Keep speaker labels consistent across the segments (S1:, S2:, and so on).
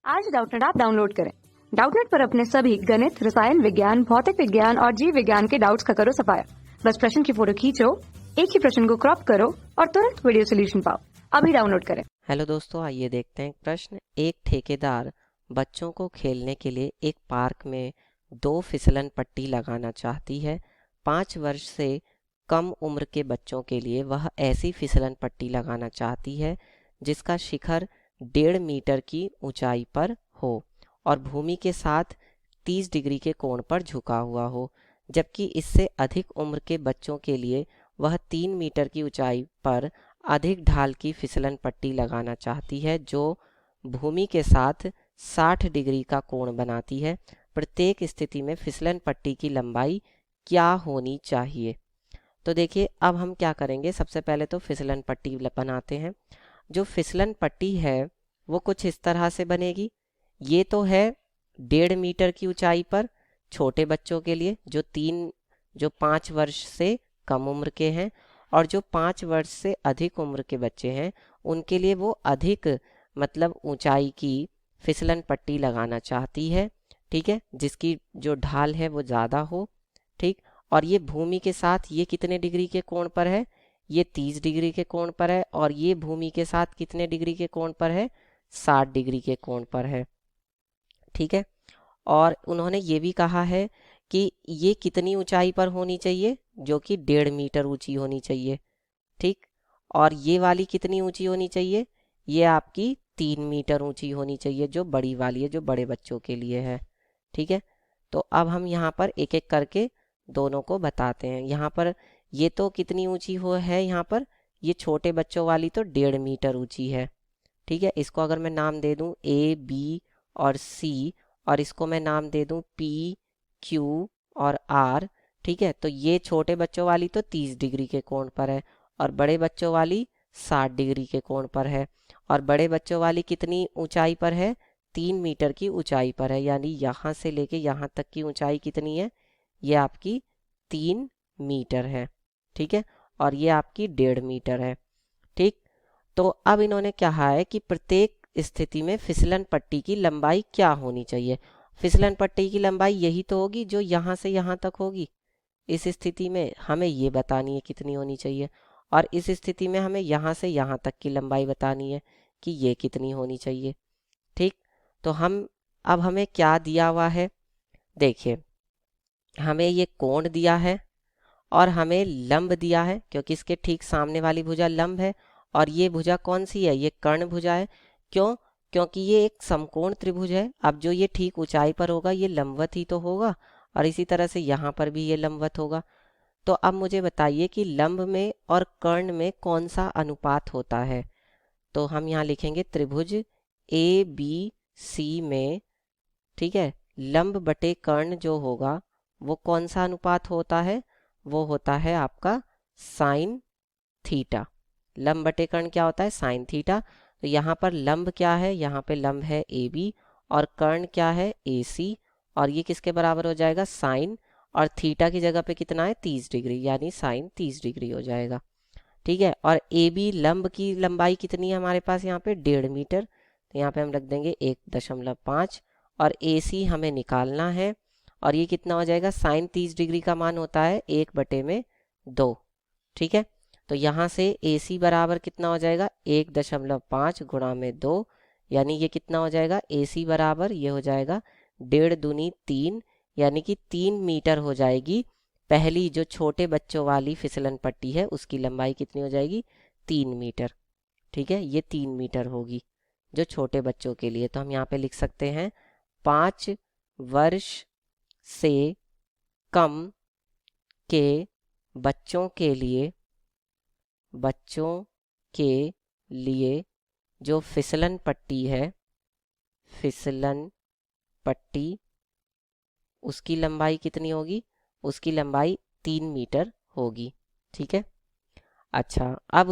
S1: आज Doubtnut app download करें। Doubtnut पर अपने सभी गणित, रसायन विज्ञान, भौतिक विज्ञान और जीव विज्ञान के डाउट्स का करो सफाया। बस प्रश्न की फोटो खींचो, एक ही प्रश्न को क्रॉप करो और तुरंत वीडियो सोल्यूशन पाओ। अभी डाउनलोड करें।
S2: हेलो दोस्तों, आइए देखते हैं एक प्रश्न। एक ठेकेदार बच्चों को खेलने के लिए एक पार्क में 2 फिसलन पट्टी लगाना चाहती है। 5 वर्ष से कम उम्र के बच्चों के लिए वह ऐसी फिसलन पट्टी लगाना चाहती है जिसका शिखर 1.5 मीटर की ऊंचाई पर हो और भूमि के साथ 30 डिग्री के कोण पर झुका हुआ हो, जबकि इससे अधिक उम्र के बच्चों के लिए वह 3 मीटर की ऊंचाई पर अधिक ढाल की फिसलन पट्टी लगाना चाहती है जो भूमि के साथ 60 डिग्री का कोण बनाती है। प्रत्येक स्थिति में फिसलन पट्टी की लंबाई क्या होनी चाहिए? तो देखिए, अब हम क्या करेंगे, सबसे पहले तो फिसलन पट्टी बनाते हैं। जो फिसलन पट्टी है वो कुछ इस तरह से बनेगी। ये तो है 1.5 मीटर की ऊंचाई पर छोटे बच्चों के लिए जो 5 वर्ष से कम उम्र के हैं, और जो 5 वर्ष से अधिक उम्र के बच्चे हैं उनके लिए वो अधिक मतलब ऊंचाई की फिसलन पट्टी लगाना चाहती है। ठीक है, जिसकी जो ढाल है वो ज़्यादा हो। ठीक, और ये भूमि के साथ ये कितने डिग्री के कोण पर है? ये 30 डिग्री के कोण पर है। और ये भूमि के साथ कितने डिग्री के कोण पर है? 60 डिग्री के कोण पर है। ठीक है, और उन्होंने ये भी कहा है कि ये कितनी ऊंचाई पर होनी चाहिए? जो कि 1.5 मीटर ऊंची होनी चाहिए। ठीक, और ये वाली कितनी ऊंची होनी चाहिए? ये आपकी 3 मीटर ऊंची होनी चाहिए, जो बड़ी वाली है, जो बड़े बच्चों के लिए है। ठीक है, तो अब हम यहाँ पर एक एक करके दोनों को बताते हैं। यहाँ पर ये तो कितनी ऊंची हो है, यहाँ पर ये छोटे बच्चों वाली तो 1.5 मीटर ऊंची है। ठीक है, इसको अगर मैं नाम दे दूँ A, B और C, और इसको मैं नाम दे दूँ P, Q और R। ठीक है, तो ये छोटे बच्चों वाली तो 30 डिग्री के कोण पर है और बड़े बच्चों वाली 60 डिग्री के कोण पर है। और बड़े बच्चों वाली कितनी ऊंचाई पर है? 3 मीटर की ऊंचाई पर है, यानी यहाँ से लेके यहाँ तक की ऊंचाई कितनी है? ये आपकी 3 मीटर है। ठीक है, और ये आपकी 1.5 मीटर है। ठीक, तो अब इन्होंने कहा है कि प्रत्येक स्थिति में फिसलन पट्टी की लंबाई क्या होनी चाहिए। फिसलन पट्टी की लंबाई यही तो होगी जो यहाँ से यहाँ तक होगी। इस स्थिति में हमें ये बतानी है कितनी होनी चाहिए, और इस स्थिति में हमें यहाँ से यहाँ तक की लंबाई बतानी है कि ये कितनी होनी चाहिए। ठीक, तो अब हमें क्या दिया हुआ है? देखिए, हमें ये कोण दिया है और हमें लंब दिया है, क्योंकि इसके ठीक सामने वाली भुजा लंब है और ये भुजा कौन सी है? ये कर्ण भुजा है। क्यों? क्योंकि ये एक समकोण त्रिभुज है। अब जो ये ठीक ऊंचाई पर होगा ये लंबवत ही तो होगा, और इसी तरह से यहाँ पर भी ये लंबवत होगा। तो अब मुझे बताइए कि लंब में और कर्ण में कौन सा अनुपात होता है? तो हम यहाँ लिखेंगे त्रिभुज ABC में, ठीक है, लंब बटे कर्ण जो होगा वो कौन सा अनुपात होता है? वो होता है आपका साइन थीटा। लंब बटे कर्ण क्या होता है? Sine theta. तो यहाँ पर लंब क्या है? यहाँ पे लंब है AB, और कर्ण क्या है? AC, और ये किसके बराबर हो जाएगा? साइन, और थीटा की जगह पे कितना है? 30 डिग्री, यानी साइन 30 डिग्री हो जाएगा। ठीक है, और AB लंब की लंबाई कितनी है हमारे पास? यहाँ पे 1.5 मीटर, तो यहाँ पे हम रख देंगे 1.5, और AC हमें निकालना है, और ये कितना हो जाएगा? साइन 30 डिग्री का मान होता है 1/2। ठीक है, तो यहाँ से AC बराबर कितना हो जाएगा? 1.5 गुणा में 2, यानी ये कितना हो जाएगा? AC बराबर ये हो जाएगा 1.5 दूनी 3, यानी कि 3 मीटर हो जाएगी। पहली जो छोटे बच्चों वाली फिसलन पट्टी है उसकी लंबाई कितनी हो जाएगी? 3 मीटर। ठीक है, ये 3 मीटर होगी जो छोटे बच्चों के लिए। तो हम यहाँ पे लिख सकते हैं 5 वर्ष से कम के बच्चों के लिए जो फिसलन पट्टी है, फिसलन पट्टी, उसकी लंबाई कितनी होगी? उसकी लंबाई 3 मीटर होगी। ठीक है, अच्छा, अब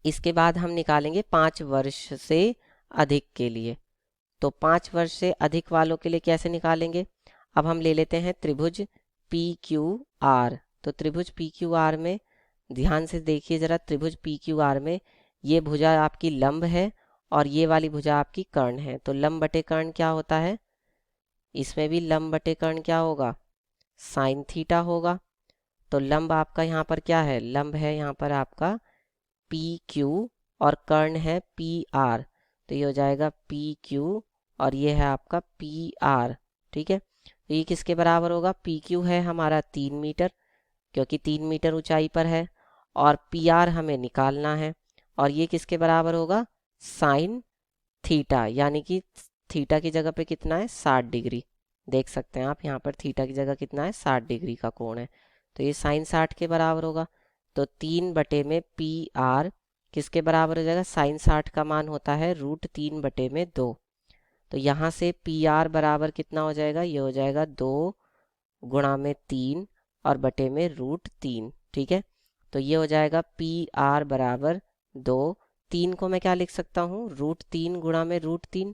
S2: इसके बाद हम निकालेंगे 5 वर्ष से अधिक के लिए। तो 5 वर्ष से अधिक वालों के लिए कैसे निकालेंगे? अब हम ले लेते हैं त्रिभुज PQR। तो त्रिभुज PQR में ध्यान से देखिए ज़रा, त्रिभुज PQR में ये भुजा आपकी लंब है और ये वाली भुजा आपकी कर्ण है। तो लंब बटे कर्ण क्या होता है? इसमें भी लंब बटे कर्ण क्या होगा? साइन थीटा होगा। तो लंब आपका यहाँ पर क्या है? लंब है यहाँ पर आपका पी क्यू और कर्ण है पी आर। तो ये हो जाएगा पी क्यू और ये है आपका पी आर। ठीक है, तो ये किसके बराबर होगा? पी क्यू है हमारा 3 मीटर, क्योंकि 3 मीटर ऊंचाई पर है, और पी आर हमें निकालना है। और ये किसके बराबर होगा? साइन थीटा, यानी कि थीटा की जगह पे कितना है? 60 डिग्री। देख सकते हैं आप यहाँ पर थीटा की जगह कितना है? 60 डिग्री का कोण है। तो ये साइन 60 के बराबर होगा। तो 3 बटे में पी आर किसके बराबर हो जाएगा? साइन 60 का मान होता है √3 बटे में 2। तो यहाँ से पी आर बराबर कितना हो जाएगा? ये हो जाएगा 2 गुणा में 3 और बटे में √3। ठीक है, तो ये हो जाएगा पी आर बराबर 2। 3 को मैं क्या लिख सकता हूँ? √3 गुणा में √3।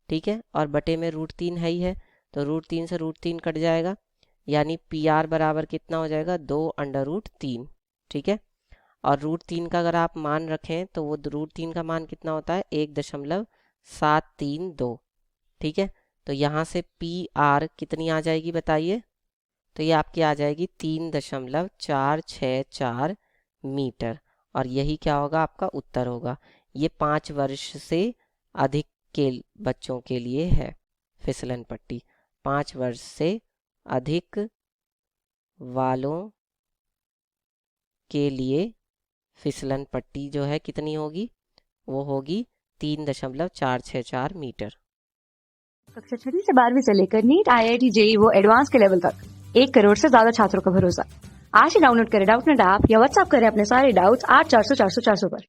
S2: ठीक है, और बटे में √3 है ही है, तो √3 से √3 कट जाएगा, यानी पी आर बराबर कितना हो जाएगा? 2√3। ठीक है, और √3 का अगर आप मान रखें तो वो √3 का मान कितना होता है? 1.732। ठीक है, तो यहाँ से पी आर कितनी आ जाएगी बताइए? तो ये आपकी आ जाएगी 3.464 मीटर। और यही क्या होगा? आपका उत्तर होगा। ये 5 वर्ष से अधिक के बच्चों के लिए है फिसलन पट्टी। 5 वर्ष से अधिक वालों के लिए फिसलन पट्टी जो है कितनी होगी? वो होगी 3.464 मीटर।
S1: कक्षा 6वीं से 12वीं से लेकर नीट, IIT, JEE वो एडवांस के लेवल तक 1 करोड़ से ज्यादा छात्रों का भरोसा। आज ही डाउनलोड करें डाउटनेट ऐप या व्हाट्सएप करें अपने सारे डाउट्स 8400 400 400 पर।